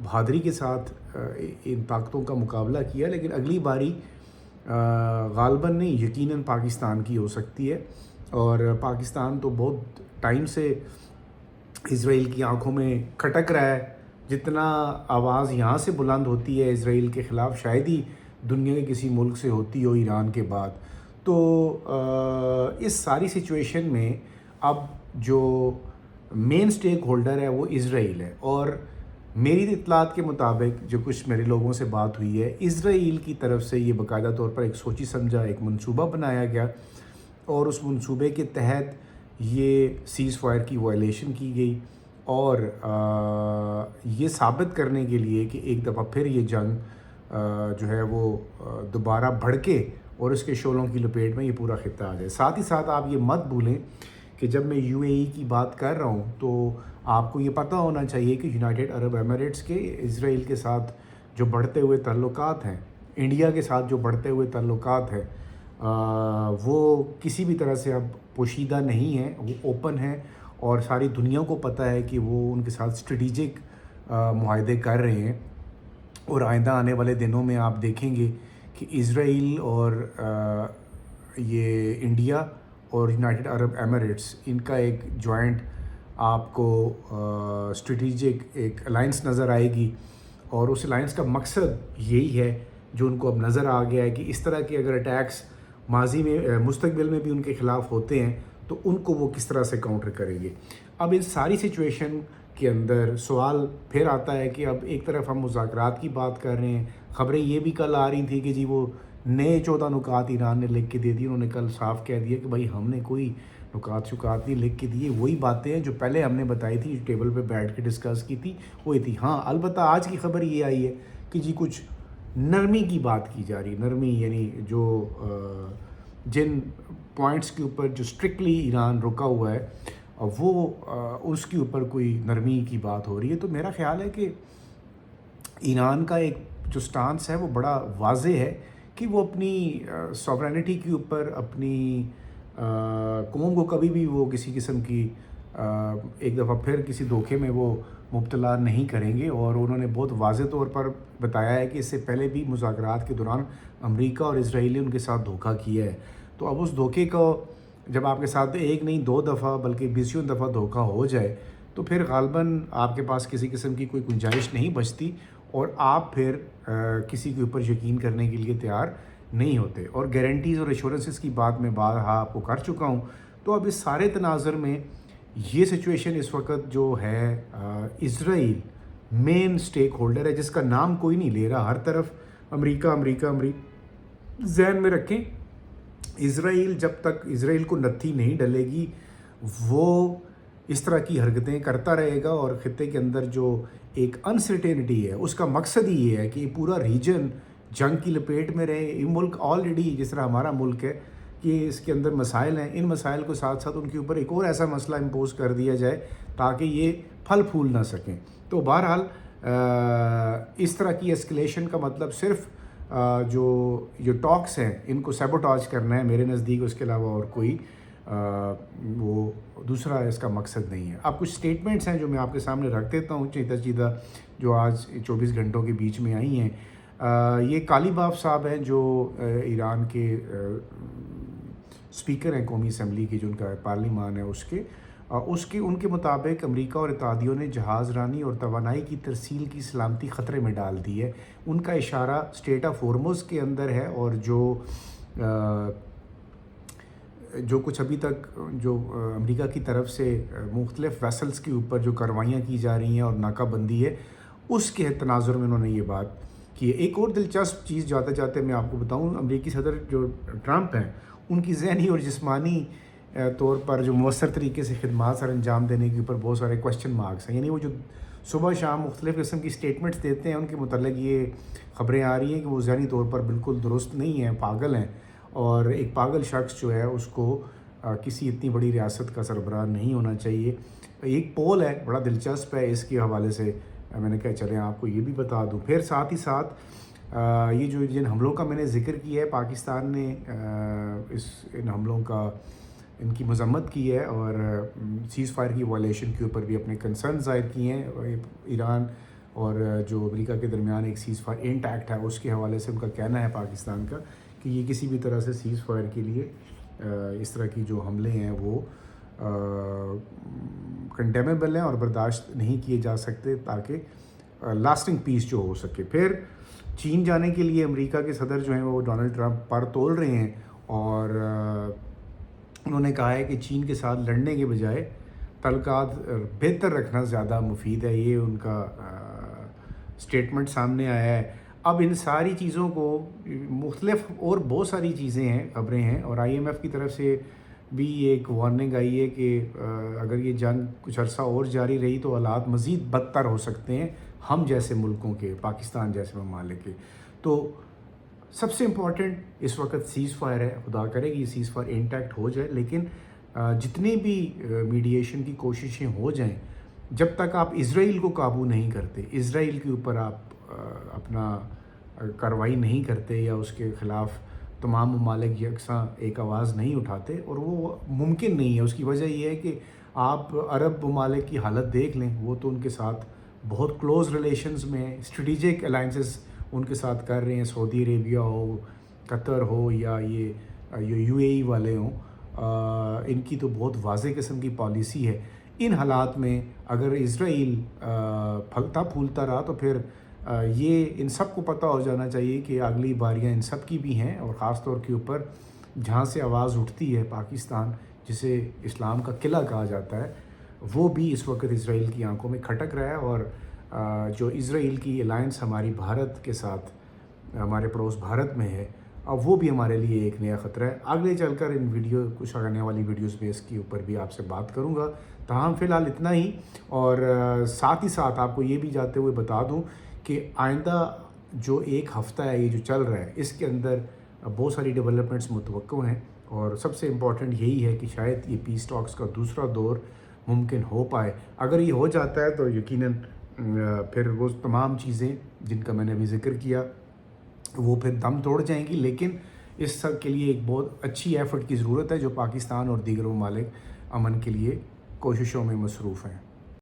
بہادری کے ساتھ ان طاقتوں کا مقابلہ کیا، لیکن اگلی باری غالباً نہیں یقیناً پاکستان کی ہو سکتی ہے، اور پاکستان تو بہت ٹائم سے اسرائیل کی آنکھوں میں کھٹک رہا ہے۔ جتنا آواز یہاں سے بلند ہوتی ہے اسرائیل کے خلاف، شاید ہی دنیا کے کسی ملک سے ہوتی ہو ایران کے بعد۔ تو اس ساری سچویشن میں اب جو مین سٹیک ہولڈر ہے وہ اسرائیل ہے، اور میری اطلاعات کے مطابق جو کچھ میرے لوگوں سے بات ہوئی ہے، اسرائیل کی طرف سے یہ باقاعدہ طور پر ایک سوچی سمجھا ایک منصوبہ بنایا گیا، اور اس منصوبے کے تحت یہ سیز فائر کی وائلیشن کی گئی، اور یہ ثابت کرنے کے لیے کہ ایک دفعہ پھر یہ جنگ جو ہے وہ دوبارہ بھڑکے اور اس کے شعلوں کی لپیٹ میں یہ پورا خطہ آ جائے۔ ساتھ ہی ساتھ آپ یہ مت بھولیں کہ جب میں یو اے ای کی بات کر رہا ہوں تو آپ کو یہ پتہ ہونا چاہیے کہ یونائٹڈ عرب ایمریٹس کے اسرائیل کے ساتھ جو بڑھتے ہوئے تعلقات ہیں، انڈیا کے ساتھ جو بڑھتے ہوئے تعلقات ہیں، وہ کسی بھی طرح سے اب پوشیدہ نہیں ہیں، وہ اوپن ہیں، اور ساری دنیا کو پتہ ہے کہ وہ ان کے ساتھ اسٹریٹجک معاہدے کر رہے ہیں، اور آئندہ آنے والے دنوں میں آپ دیکھیں گے کہ اسرائیل اور یہ انڈیا اور یونائٹڈ عرب ایمریٹس ان کا ایک جوائنٹ آپ کو اسٹریٹجک ایک الائنس نظر آئے گی، اور اس الائنس کا مقصد یہی ہے جو ان کو اب نظر آ گیا ہے کہ اس طرح کے اگر اٹیکس ماضی میں مستقبل میں بھی ان کے خلاف ہوتے ہیں تو ان کو وہ کس طرح سے کاؤنٹر کریں گے۔ اب اس ساری سچویشن کے اندر سوال پھر آتا ہے کہ اب ایک طرف ہم مذاکرات کی بات کر رہے ہیں، خبریں یہ بھی کل آ رہی تھیں کہ جی وہ نئے 14 نکات ایران نے لکھ کے دے دی، انہوں نے کل صاف کہہ دیا کہ بھائی ہم نے کوئی نکات شکات نہیں لکھ کے دیے، وہی باتیں ہیں جو پہلے ہم نے بتائی تھی، ٹیبل پہ بیٹھ کے ڈسکس کی تھی وہی تھی۔ ہاں البتہ آج کی خبر یہ آئی ہے کہ جی کچھ نرمی کی بات کی جا رہی ہے، نرمی یعنی جو جن پوائنٹس کے اوپر جو اسٹرکٹلی ایران رکا ہوا ہے وہ اس کے اوپر کوئی نرمی کی بات ہو رہی ہے۔ تو میرا خیال ہے کہ ایران کا ایک جو سٹانس ہے وہ بڑا واضح ہے کہ وہ اپنی سوورینٹی کے اوپر، اپنی قوم کو کبھی بھی وہ کسی قسم کی ایک دفعہ پھر کسی دھوکے میں وہ مبتلا نہیں کریں گے، اور انہوں نے بہت واضح طور پر بتایا ہے کہ اس سے پہلے بھی مذاکرات کے دوران امریکہ اور اسرائیل نے ان کے ساتھ دھوکہ کیا ہے۔ تو اب اس دھوکے کو جب آپ کے ساتھ ایک نہیں 2 دفعہ بلکہ 20 دفعہ دھوکہ ہو جائے تو پھر غالباً آپ کے پاس کسی قسم کی کوئی گنجائش نہیں بچتی، اور آپ پھر کسی کے اوپر یقین کرنے کے لیے تیار نہیں ہوتے، اور گارنٹیز اور ایشورنسز کی بات میں بارہا آپ کو کر چکا ہوں۔ تو اب اس سارے تناظر میں یہ سچویشن اس وقت جو ہے اسرائیل مین سٹیک ہولڈر ہے، جس کا نام کوئی نہیں لے رہا، ہر طرف امریکہ امریکہ امریکہ۔ ذہن میں رکھیں اسرائیل جب تک اسرائیل کو نتھی نہیں ڈلے گی وہ اس طرح کی حرکتیں کرتا رہے گا، اور خطے کے اندر جو ایک انسرٹینٹی ہے اس کا مقصد ہی یہ ہے کہ یہ پورا ریجن جنگ کی لپیٹ میں رہے۔ یہ ملک آلریڈی جس طرح ہمارا ملک ہے کہ اس کے اندر مسائل ہیں، ان مسائل کو ساتھ ساتھ ان کے اوپر ایک اور ایسا مسئلہ امپوز کر دیا جائے تاکہ یہ پھل پھول نہ سکیں۔ تو بہرحال اس طرح کی اسکلیشن کا مطلب صرف جو ٹاکس ہیں ان کو سیبوٹاج کرنا ہے میرے نزدیک، اس کے علاوہ اور کوئی وہ دوسرا اس کا مقصد نہیں ہے۔ اب کچھ سٹیٹمنٹس ہیں جو میں آپ کے سامنے رکھ دیتا ہوں چیدہ جو آج 24 گھنٹوں کے بیچ میں آئی ہیں۔ یہ کالیباف صاحب ہیں جو ایران کے اسپیکر ہیں قومی اسمبلی کی، جو ان کا پارلیمان ہے، ان کے مطابق امریکہ اور اتحادیوں نے جہاز رانی اور توانائی کی ترسیل کی سلامتی خطرے میں ڈال دی ہے۔ ان کا اشارہ اسٹریٹ آف ہورمز کے اندر ہے، اور جو کچھ ابھی تک جو امریکہ کی طرف سے مختلف ویسلز کے اوپر جو کاروائیاں کی جا رہی ہیں اور ناکہ بندی ہے، اس کے تناظر میں انہوں نے یہ بات کی ہے۔ ایک اور دلچسپ چیز جاتے جاتے میں آپ کو بتاؤں، امریکی صدر جو ٹرمپ ہیں ان کی ذہنی اور جسمانی طور پر جو مؤثر طریقے سے خدمات سر انجام دینے کے اوپر بہت سارے کوسچن مارکس ہیں، یعنی وہ جو صبح شام مختلف قسم کی سٹیٹمنٹس دیتے ہیں ان کے متعلق یہ خبریں آ رہی ہیں کہ وہ ذہنی طور پر بالکل درست نہیں ہیں، پاگل ہیں، اور ایک پاگل شخص جو ہے اس کو کسی اتنی بڑی ریاست کا سربراہ نہیں ہونا چاہیے۔ ایک پول ہے بڑا دلچسپ ہے، اس کے حوالے سے میں نے کہا چلیں آپ کو یہ بھی بتا دوں۔ پھر ساتھ ہی ساتھ یہ جو جن حملوں کا میں نے ذکر کیا ہے، پاکستان نے ان حملوں کا ان کی مذمت کی ہے، اور سیز فائر کی وائلیشن کے اوپر بھی اپنے کنسرن ظاہر کیے ہیں۔ ایران اور جو امریکہ کے درمیان ایک سیز فائر اینڈ ایکٹ ہے اس کے حوالے سے ان کا کہنا ہے پاکستان کا کہ یہ کسی بھی طرح سے سیز فائر کے لیے اس طرح کی جو حملے ہیں وہ کنڈیمیبل ہیں اور برداشت نہیں کیے جا سکتے تاکہ لاسٹنگ پیس جو ہو سکے. پھر چین جانے کے لیے امریکہ کے صدر جو ہیں وہ ڈونلڈ ٹرمپ پر تول رہے ہیں اور انہوں نے کہا ہے کہ چین کے ساتھ لڑنے کے بجائے تعلقات بہتر رکھنا زیادہ مفید ہے. یہ ان کا سٹیٹمنٹ سامنے آیا ہے. اب ان ساری چیزوں کو مختلف اور بہت ساری چیزیں ہیں، خبریں ہیں، اور آئی ایم ایف کی طرف سے بھی ایک وارننگ آئی ہے کہ اگر یہ جنگ کچھ عرصہ اور جاری رہی تو حالات مزید بدتر ہو سکتے ہیں ہم جیسے ملکوں کے، پاکستان جیسے ممالک کے. تو سب سے امپورٹنٹ اس وقت سیز فائر ہے. خدا کرے کہ یہ سیز فائر انٹیکٹ ہو جائے، لیکن جتنی بھی میڈیشن کی کوششیں ہو جائیں، جب تک آپ اسرائیل کو قابو نہیں کرتے، اسرائیل کے اوپر آپ اپنا کارروائی نہیں کرتے یا اس کے خلاف تمام ممالک یکساں ایک آواز نہیں اٹھاتے، اور وہ ممکن نہیں ہے. اس کی وجہ یہ ہے کہ آپ عرب ممالک کی حالت دیکھ لیں، وہ تو ان کے ساتھ بہت کلوز ریلیشنز میں اسٹریٹجک الائنسز ان کے ساتھ کر رہے ہیں. سعودی عربیہ ہو، قطر ہو یا یہ یو اے ای والے ہوں، ان کی تو بہت واضح قسم کی پالیسی ہے. ان حالات میں اگر اسرائیل پھلتا پھولتا رہا تو پھر یہ ان سب کو پتہ ہو جانا چاہیے کہ اگلی باریاں ان سب کی بھی ہیں، اور خاص طور کے اوپر جہاں سے آواز اٹھتی ہے پاکستان، جسے اسلام کا قلعہ کہا جاتا ہے، وہ بھی اس وقت اسرائیل کی آنکھوں میں کھٹک رہا ہے. اور جو اسرائیل کی الائنس ہماری بھارت کے ساتھ، ہمارے پڑوس بھارت میں ہے، اب وہ بھی ہمارے لیے ایک نیا خطرہ ہے. آگے چل کر ان ویڈیو کچھ آنے والی ویڈیوز میں اس کے اوپر بھی آپ سے بات کروں گا. تاہم فی الحال اتنا ہی، اور ساتھ ہی ساتھ آپ کو یہ بھی جاتے ہوئے بتا دوں کہ آئندہ جو ایک ہفتہ ہے یہ جو چل رہا ہے، اس کے اندر بہت ساری ڈیولپمنٹس متوقع ہیں، اور سب سے امپورٹنٹ یہی ہے کہ شاید یہ پیس ٹاکس کا دوسرا دور ممکن ہو پائے. اگر یہ ہو جاتا ہے تو یقیناً پھر وہ تمام چیزیں جن کا میں نے ابھی ذکر کیا وہ پھر دم توڑ جائیں گی. لیکن اس سب کے لیے ایک بہت اچھی ایفرٹ کی ضرورت ہے جو پاکستان اور دیگر ممالک امن کے لیے کوششوں میں مصروف ہیں.